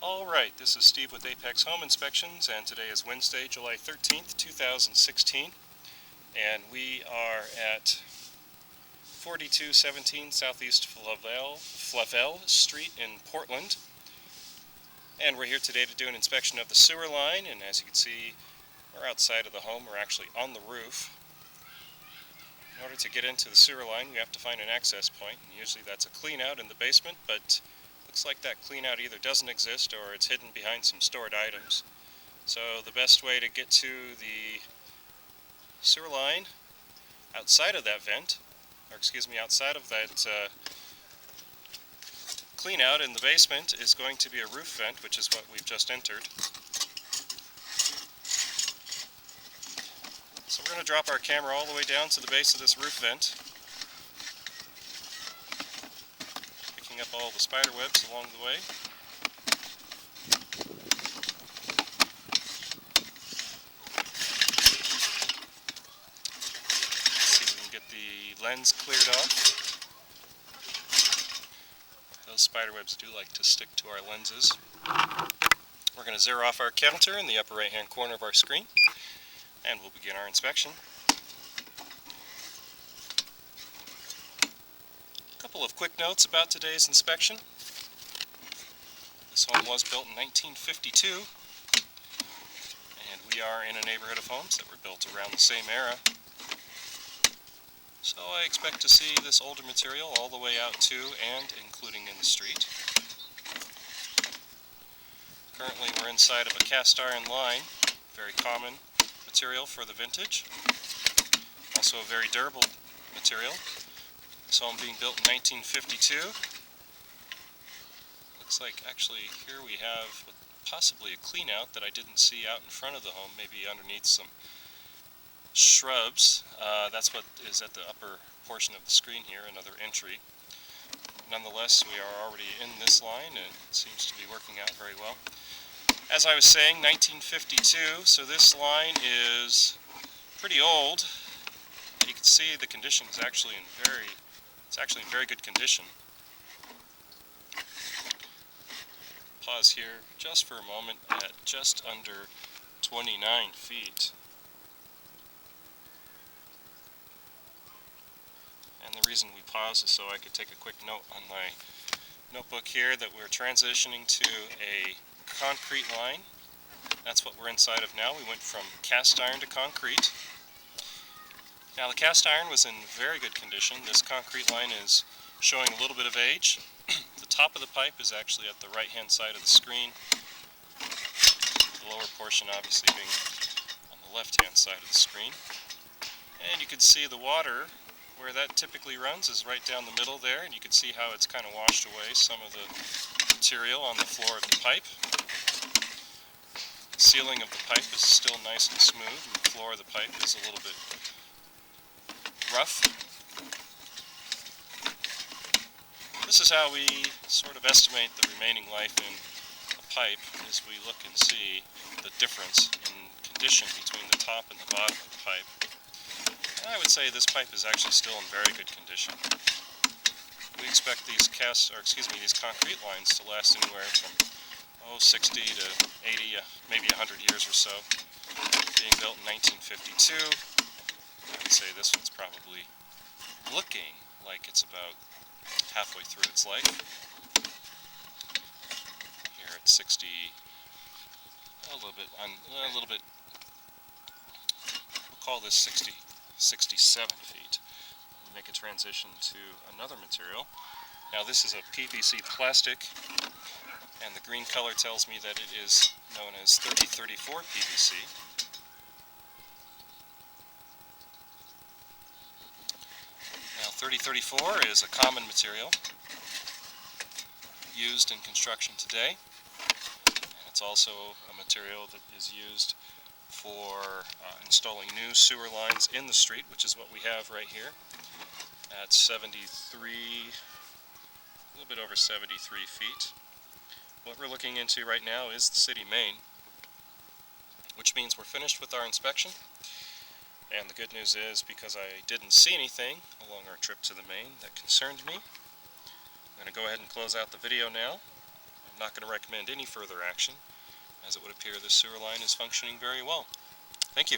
Alright, this is Steve with Apex Home Inspections, and today is Wednesday, July 13th, 2016, and we are at 4217 Southeast Flavel Street in Portland, and we're here today to do an inspection of the sewer line. And as you can see, we're outside of the home. We're actually on the roof. In order to get into the sewer line, we have to find an access point, and usually that's a clean out in the basement, but looks like that clean out either doesn't exist or it's hidden behind some stored items. So the best way to get to the sewer line outside of that vent, outside of that clean out in the basement, is going to be a roof vent, which is what we've just entered. So we're going to drop our camera all the way down to the base of this roof vent, picking up all the spider webs along the way. Let's see if we can get the lens cleared off. Those spider webs do like to stick to our lenses. We're going to zero off our counter in the upper right hand corner of our screen, and we'll begin our inspection. A couple of quick notes about today's inspection. This home was built in 1952, and we are in a neighborhood of homes that were built around the same era. So I expect to see this older material all the way out to and including in the street. Currently we're inside of a cast iron line, very common material for the vintage. Also a very durable material. This home being built in 1952. Looks like actually here we have possibly a clean out that I didn't see out in front of the home, maybe underneath some shrubs. That's what is at the upper portion of the screen here, another entry. Nonetheless, we are already in this line and it seems to be working out very well. As I was saying, 1952, so this line is pretty old. You can see the condition is actually in very good condition. Pause here just for a moment at just under 29 feet. And the reason we pause is so I could take a quick note on my notebook here that we're transitioning to a concrete line. That's what we're inside of now. We went from cast iron to concrete. Now the cast iron was in very good condition. This concrete line is showing a little bit of age. The top of the pipe is actually at the right hand side of the screen. The lower portion obviously being on the left hand side of the screen. And you can see the water where that typically runs is right down the middle there, and you can see how it's kind of washed away some of the material on the floor of the pipe. The ceiling of the pipe is still nice and smooth, and the floor of the pipe is a little bit rough. This is how we sort of estimate the remaining life in a pipe, as we look and see the difference in condition between the top and the bottom of the pipe. And I would say this pipe is actually still in very good condition. We expect these concrete lines to last anywhere from 60 to 80, maybe 100 years or so. Being built in 1952, I would say this one's probably looking like it's about halfway through its life. Here at 60, a little bit, we'll call this 67 feet. We make a transition to another material. Now this is a PVC plastic, and the green color tells me that it is known as 3034 PVC. Now 3034 is a common material used in construction today, and it's also a material that is used for installing new sewer lines in the street, which is what we have right here at 73, a little bit over 73 feet. What we're looking into right now is the city main, which means we're finished with our inspection. And the good news is, because I didn't see anything along our trip to the main that concerned me, I'm going to go ahead and close out the video now. not going to recommend any further action, as it would appear the sewer line is functioning very well. Thank you.